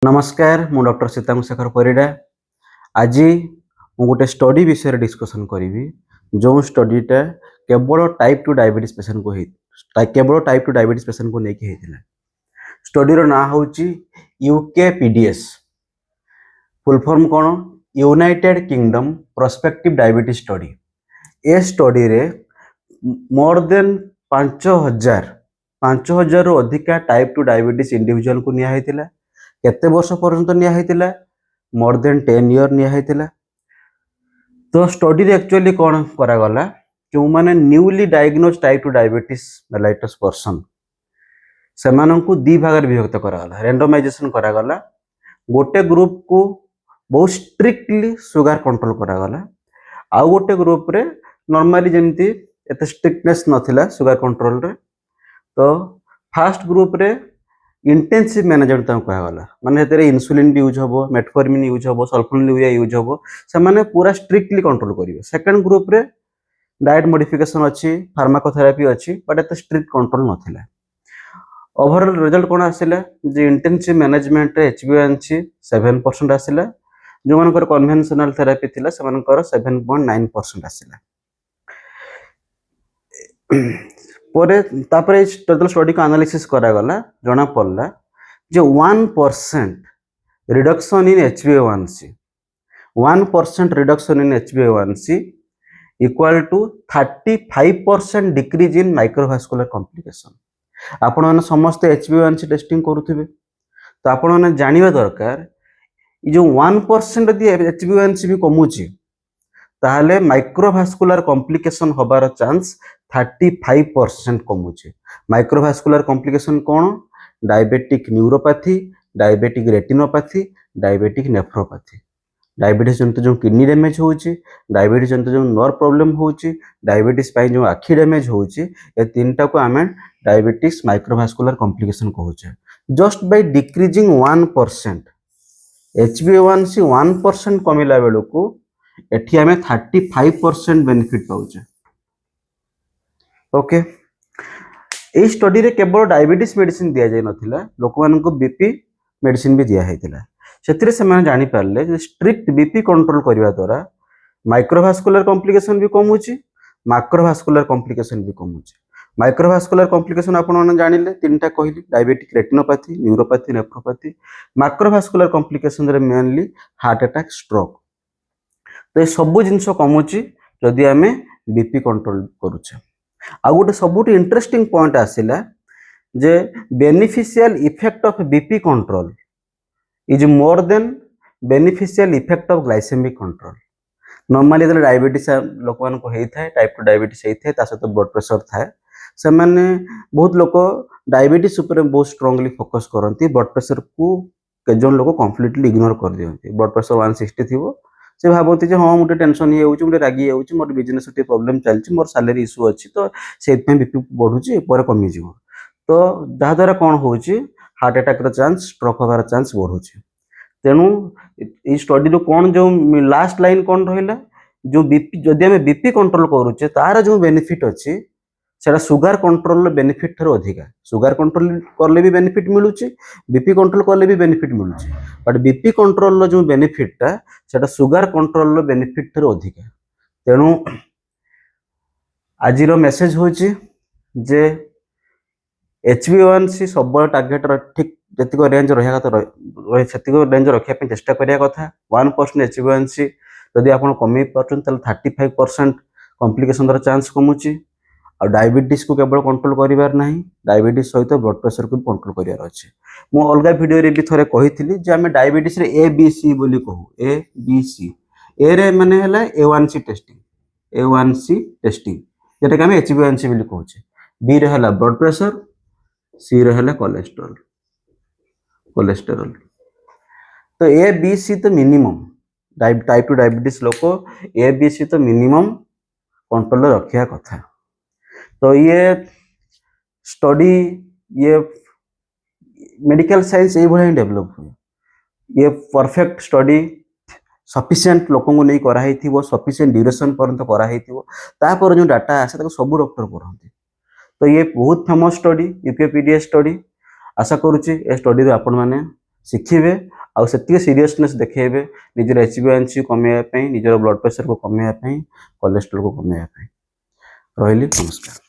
नमस्कार मु डॉक्टर सीतांग शेखर परिडा आज मु गोटे स्टडी विषय डिस्कशन करी जो स्टडीटा केवल टाइप 2 डायबिटीज पेशेंट को केवल टाइप 2 डायबिटीज पेशेंट को लेकिन होता स्टडी ना हूँ यूकेपीडीएस फुल फॉर्म कौन United Kingdom prospective diabetes study ए स्टडी रे मोर देन 5000 रु अधिका टाइप 2 डायबिटीज इंडिविजुअल को निया केते वर्ष पर्यंत निया मोर देन 10 इयर निया तो स्टडी एक्चुअली कौन करागला जो माने newly diagnose type 2 diabetes mellitus person से दी भाग विभक्त करागला रैंडमाइजेशन करागला गोटे ग्रुप को बहुत स्ट्रिक्टली सुगर कंट्रोल करागला आउ गोटे ग्रुप रे नॉर्मली जमती एते स्ट्रिक्टनेस नथिला सुगर कंट्रोल रे तो फर्स्ट ग्रुप रे इंटेंसिव मैनेजमेंट कहगला माने इन्सुलिन भी यूज हम मेटफॉर्मिन यूज हम सल्फोनिलुरिया यूज हम से पूरा स्ट्रिक्टली कंट्रोल करेंगे सेकेंड ग्रुप रे डाइट मॉडिफिकेशन अच्छी फार्माकोथेरापी अच्छी बट एत स्ट्रिक्ट कंट्रोल नाला ओवरऑल रिजल्ट कौन आसला जे इंटेंसिव मैनेजमेंट HbA1c 7% आसला जो मान कन्वेंशनल थेरापी थिला से 7.9% आसला तापर स्टडी को एनालिसिस करागला जना पड़ला जे 1% reduction in HbA1c 1% reduction in HbA1c equal to 35% decrease in microvascular complication आपण माने समस्त HbA1c टेस्टिंग करूथिबे तो आपण माने जानिबा दरकार जो 1% यदि HbA1c भी कमुची ताहले माइक्रोवास्कुलर कॉम्प्लिकेशन होबार चांस 35% कमुचे माइक्रोवास्कुलर कॉम्प्लिकेशन कौन diabetic neuropathy diabetic retinopathy diabetic nephropathy diabetes जंतु जो किडनी डैमेज होउची डायबिटीज जंतु जो नर्व प्रॉब्लम होउची डायबिटीज पाई जो आखि डैमेज होउची ए तीनटा को आमे डायबिटिक्स माइक्रोवास्कुलर कॉम्प्लिकेशन कहूचे जस्ट बाय डिक्रीजिंग 1% HbA1c 1% कमिला बेलू को एठी आमे 35% बेनिफिट पाउचे ओके ए स्टडी रे केवल डायबिटीज मेडिसिन दिया जाय नथिला लोक मान को बीपी मेडिसिन भी दिया हैतिला सेतिरे से माने जानि पारले जे स्ट्रिक्ट बीपी कंट्रोल करिवा द्वारा माइक्रोवास्कुलर कॉम्प्लिकेशन भी कम होची मैक्रोवास्कुलर कॉम्प्लिकेशन भी कम होची माइक्रोवास्कुलर कॉम्प्लिकेशन आपण माने जानिले तीनटा कहिली diabetic retinopathy neuropathy nephropathy macrovascular complication रे मेनली हार्ट अटैक स्ट्रोक तो ये सब जिनस कमुची जदि आमे बीपी कंट्रोल करूचे आ गोटे सबुठ इंटरेस्टिंग पॉइंट आसिला जे beneficial effect of BP control is more than beneficial effect of glycemic control normally जब डायबिटीज लोक मान को होता टाइप 2 डायबिटीज होता है सहित ब्लड प्रेशर थाए से माने बहुत लोग डायबिटीज उपर बहुत स्ट्रांगली फोकस करती ब्लड प्रेशर को केजन लोग कंप्लीटली इग्नोर कर दियंती ब्लड प्रेशर 160 थी से भावती हाँ मुझे टेंशन ये मुझे रागी मोर बिजनेस प्रॉब्लम चलती मोर सैलरी इश्यू अच्छी तो से बीपी बढ़ुची पर कमिज तो जहाद्वारा कौन हो हार्ट अटैक चांस स्ट्रोक होबार चांस बढ़ुची तेणु ये स्टडी रो कौन जो लास्ट लाइन कौन रहा जो बीपी जदि आम बीपी कंट्रोल करुचे तार जो बेनिफिट अच्छी सेटा सुगर कंट्रोल बेनिफिट ठार अधिका सुगर कंट्रोल करले भी बेनिफिट मिलूची बीपी कंट्रोल करले भी बेनिफिट मिलूची बट बीपी कंट्रोल जो बेनिफिटा सेटा सुगर कंट्रोल बेनिफिट ठार अधिका तेणु आज मेसेज होची जे HbA1c सब टार्गेट ठीक जतिक रेंज रहा तो रेंज रखा चेष्टा करिया कथा 1% HbA1c जदि आप कमी पार्छन 35% कॉम्प्लिकेशन चांस कमुची और डायबिटीज को केवल कंट्रोल करिवार नहीं डायबिटीज सहित ब्लड प्रेशर को कंट्रोल करिवार अछि मो अलगा वीडियो रे भी थरे कहिथिली जे हमें डायबिटीज रे ABC बोली कहू ABC ए रे माने हला A1C टेस्टिंग जेटा कि हमें HbA1c बोली कहूचे B रे हला ब्लड प्रेशर C रे हला कोलेस्टेरोल तो ABC तो मिनिमम टाइप 2 डायबिटीज लोक ABC तो मिनिमम कंट्रोल रखिया कथा तो ये स्टडी ये मेडिकल साइंस ये भाई डेवलप हुए ये परफेक्ट स्टडी सफिशिएंट लोक को नहीं कराई सफिशिएंट ड्यूरेशन पर्यंत कराई तापर जो डाटा आसे सब डॉक्टर पढ़ते तो ये बहुत फेमस स्टडी यूकेपीडीएस स्टडी आशा करुच्ची ए स्टडी आपण मैंने ଶିଖିବେ ଆଉ ସେତିକି ସିରିୟସନେସ୍ ଦେଖେଇବେ ନିଜର HbA1c କମେଇବା ପାଇଁ ନିଜର ବ୍ଲଡ୍ ପ୍ରେସରକୁ କମେଇବା ପାଇଁ କୋଲେଷ୍ଟ୍ରଲକୁ କମେଇବା ପାଇଁ। ରହିଲି, ନମସ୍କାର।